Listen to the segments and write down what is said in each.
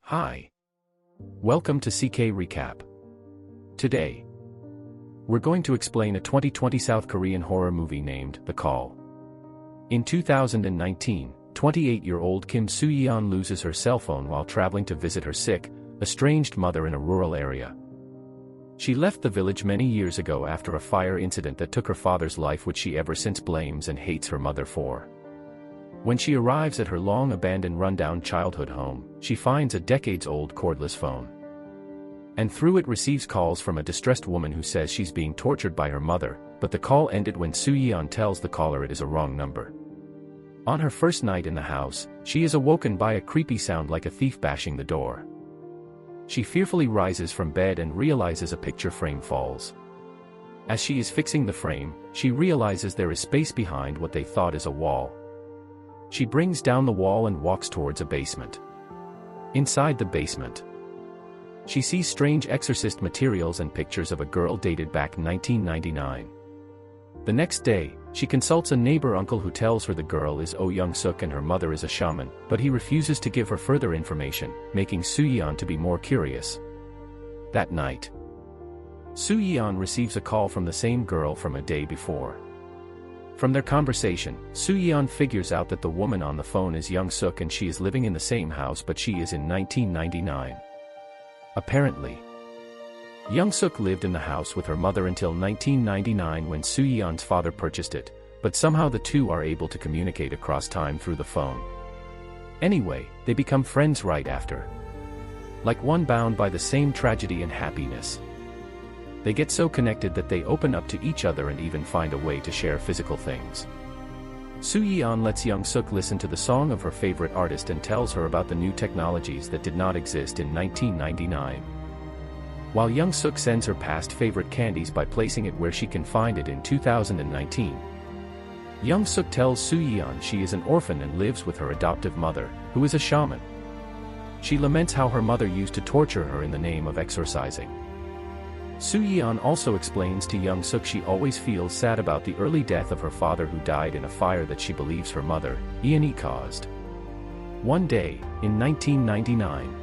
Hi. Welcome to CK Recap. Today, we're going to explain a 2020 South Korean horror movie named The Call. In 2019, 28-year-old Kim Seo-yeon loses her cell phone while traveling to visit her sick, estranged mother in a rural area. She left the village many years ago after a fire incident that took her father's life, which she ever since blames and hates her mother for. When she arrives at her long-abandoned rundown childhood home, she finds a decades-old cordless phone. And through it receives calls from a distressed woman who says she's being tortured by her mother, but the call ended when Seo-yeon tells the caller it is a wrong number. On her first night in the house, she is awoken by a creepy sound like a thief bashing the door. She fearfully rises from bed and realizes a picture frame falls. As she is fixing the frame, she realizes there is space behind what they thought is a wall. She brings down the wall and walks towards a basement. Inside the basement, she sees strange exorcist materials and pictures of a girl dated back 1999. The next day, she consults a neighbor uncle who tells her the girl is Young-sook and her mother is a shaman, but he refuses to give her further information, making Seo-yeon to be more curious. That night, Seo-yeon receives a call from the same girl from a day before. From their conversation, Seo-yeon figures out that the woman on the phone is Young-sook and she is living in the same house, but she is in 1999. Apparently, Young-sook lived in the house with her mother until 1999 when Seo-yeon's father purchased it, but somehow the two are able to communicate across time through the phone. Anyway, they become friends right after. Like one bound by the same tragedy and happiness. They get so connected that they open up to each other and even find a way to share physical things. Seo-yeon lets Young-sook listen to the song of her favorite artist and tells her about the new technologies that did not exist in 1999. While Young-sook sends her past favorite candies by placing it where she can find it in 2019. Young-sook tells Seo-yeon she is an orphan and lives with her adoptive mother, who is a shaman. She laments how her mother used to torture her in the name of exorcising. Seo-yeon also explains to Young-sook she always feels sad about the early death of her father, who died in a fire that she believes her mother, Yeon, caused. One day, in 1999,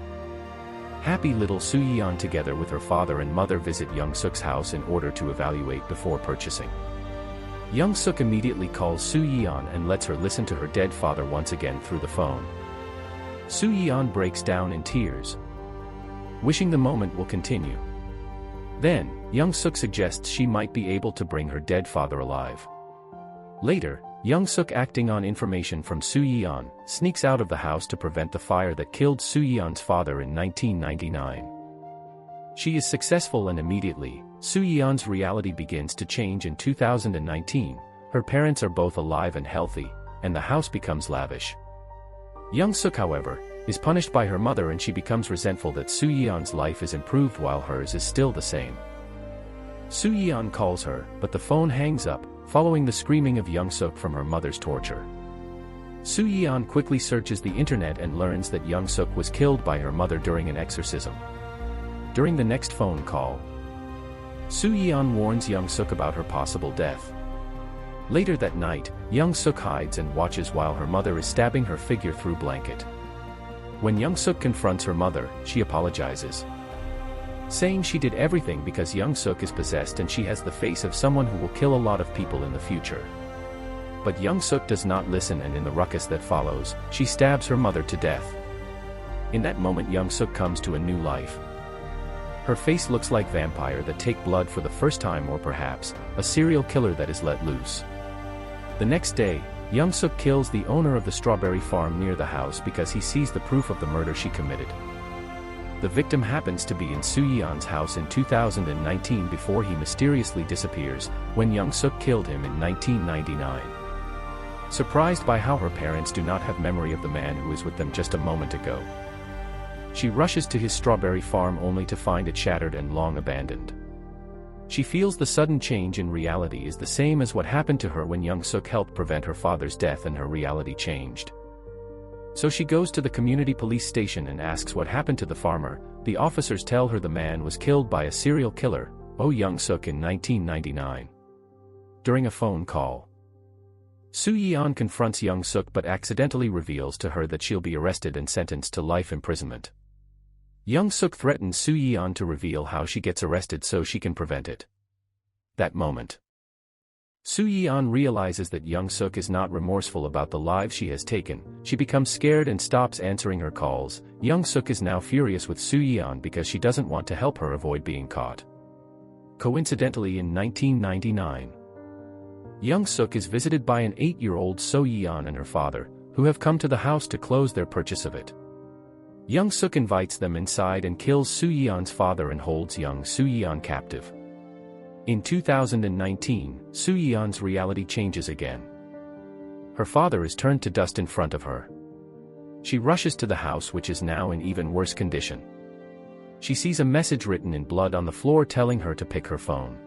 happy little Seo-yeon together with her father and mother visit Young-sook's house in order to evaluate before purchasing. Young-sook immediately calls Seo-yeon and lets her listen to her dead father once again through the phone. Seo-yeon breaks down in tears, wishing the moment will continue. Then, Young-sook suggests she might be able to bring her dead father alive. Later, Young-sook, acting on information from Seo-yeon, sneaks out of the house to prevent the fire that killed Seo-yeon's father in 1999. She is successful and immediately, Seo-yeon's reality begins to change. In 2019, her parents are both alive and healthy, and the house becomes lavish. Young-sook, however, is punished by her mother and she becomes resentful that Seo-yeon's life is improved while hers is still the same. Seo-yeon calls her, but the phone hangs up, following the screaming of Young-sook from her mother's torture. Seo-yeon quickly searches the internet and learns that Young-sook was killed by her mother during an exorcism. During the next phone call, Seo-yeon warns Young-sook about her possible death. Later that night, Young-sook hides and watches while her mother is stabbing her figure through blanket. When Young-sook confronts her mother, she apologizes, saying she did everything because Young-sook is possessed and she has the face of someone who will kill a lot of people in the future. But Young-sook does not listen, and in the ruckus that follows, she stabs her mother to death. In that moment, Young-sook comes to a new life. Her face looks like vampire that take blood for the first time, or perhaps, a serial killer that is let loose. The next day, Young-sook kills the owner of the strawberry farm near the house because he sees the proof of the murder she committed. The victim happens to be in Seo-yeon's house in 2019 before he mysteriously disappears, when Young-sook killed him in 1999. Surprised by how her parents do not have memory of the man who was with them just a moment ago, she rushes to his strawberry farm only to find it shattered and long abandoned. She feels the sudden change in reality is the same as what happened to her when Young-sook helped prevent her father's death and her reality changed. So she goes to the community police station and asks what happened to the farmer. The officers tell her the man was killed by a serial killer, Young-sook, in 1999. During a phone call, Seo-yeon confronts Young-sook but accidentally reveals to her that she'll be arrested and sentenced to life imprisonment. Young-sook threatens Seo-yeon to reveal how she gets arrested so she can prevent it. That moment, Seo-yeon realizes that Young-sook is not remorseful about the lives she has taken. She becomes scared and stops answering her calls. Young-sook is now furious with Seo-yeon because she doesn't want to help her avoid being caught. Coincidentally, in 1999, Young-sook is visited by an 8-year-old Seo-yeon and her father, who have come to the house to close their purchase of it. Young-sook invites them inside and kills Seo-yeon's father and holds young Seo-yeon captive. In 2019, Seo-yeon's reality changes again. Her father is turned to dust in front of her. She rushes to the house, which is now in even worse condition. She sees a message written in blood on the floor telling her to pick her phone.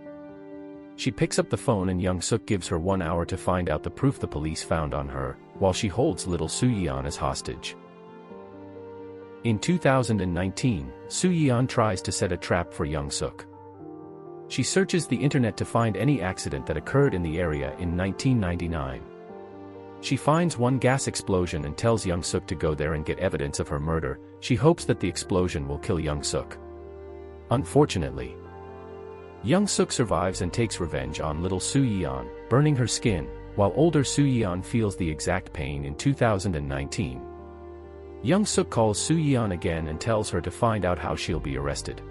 She picks up the phone and Young-sook gives her 1 hour to find out the proof the police found on her, while she holds little Seo-yeon as hostage. In 2019, Seo-yeon tries to set a trap for Young-sook. She searches the internet to find any accident that occurred in the area in 1999. She finds one gas explosion and tells Young-sook to go there and get evidence of her murder. She hopes that the explosion will kill Young-sook. Unfortunately, Young-sook survives and takes revenge on little Seo-yeon, burning her skin, while older Seo-yeon feels the exact pain. In 2019, Young-sook calls Seo-yeon again and tells her to find out how she'll be arrested.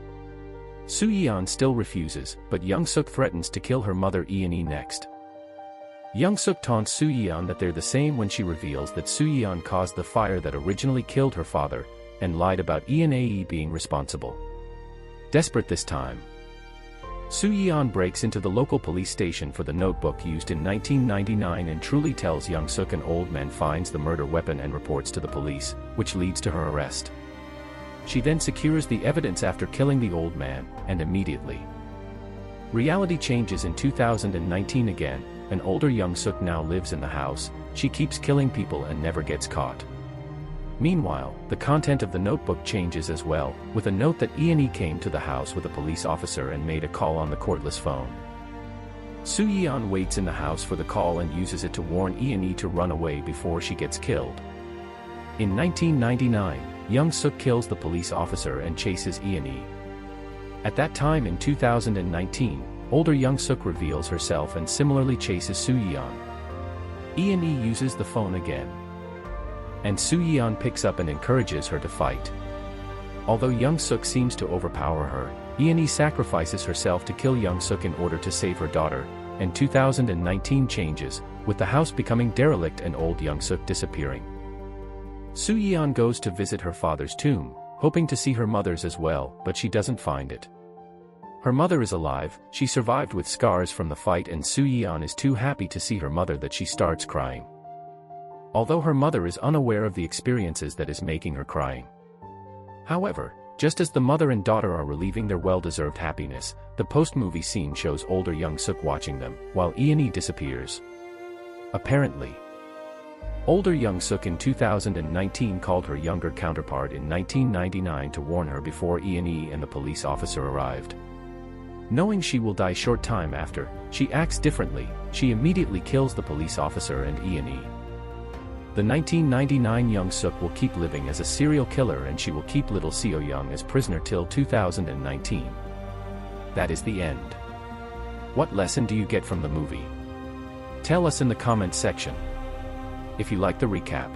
Seo-yeon still refuses, but Young-sook threatens to kill her mother Eun-hee next. Young-sook taunts Seo-yeon that they're the same when she reveals that Seo-yeon caused the fire that originally killed her father, and lied about Eun-hee being responsible. Desperate this time, Seo-yeon breaks into the local police station for the notebook used in 1999 and truly tells Young-sook an old man finds the murder weapon and reports to the police, which leads to her arrest. She then secures the evidence after killing the old man, and immediately, reality changes in 2019 again. An older Young-sook now lives in the house. She keeps killing people and never gets caught. Meanwhile, the content of the notebook changes as well, with a note that Eun-hee came to the house with a police officer and made a call on the cordless phone. Seo-yeon waits in the house for the call and uses it to warn Eun-hee to run away before she gets killed. In 1999, Young-sook kills the police officer and chases Eun-hee. At that time in 2019, older Young-sook reveals herself and similarly chases Seo-yeon. Eun-hee uses the phone again, and Seo-yeon picks up and encourages her to fight. Although Young-sook seems to overpower her, Eun-hee sacrifices herself to kill Young-sook in order to save her daughter, and 2019 changes, with the house becoming derelict and old Young-sook disappearing. Seo-yeon goes to visit her father's tomb, hoping to see her mother's as well, but she doesn't find it. Her mother is alive, she survived with scars from the fight, and Seo-yeon is too happy to see her mother that she starts crying. Although her mother is unaware of the experiences that is making her crying. However, just as the mother and daughter are relieving their well-deserved happiness, the post-movie scene shows older Young-sook watching them, while Eun-hee disappears. Apparently, older Young-sook in 2019 called her younger counterpart in 1999 to warn her before Eun-hee and the police officer arrived. Knowing she will die short time after, she acts differently. She immediately kills the police officer and Eun-hee. The 1999 Young-sook will keep living as a serial killer, and she will keep little Seo-yeon as prisoner till 2019. That is the end. What lesson do you get from the movie? Tell us in the comments section. If you like the recap,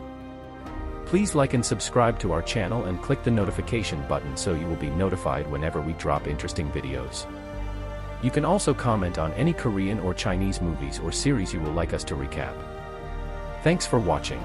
please like and subscribe to our channel and click the notification button so you will be notified whenever we drop interesting videos. You can also comment on any Korean or Chinese movies or series you will like us to recap. Thanks for watching.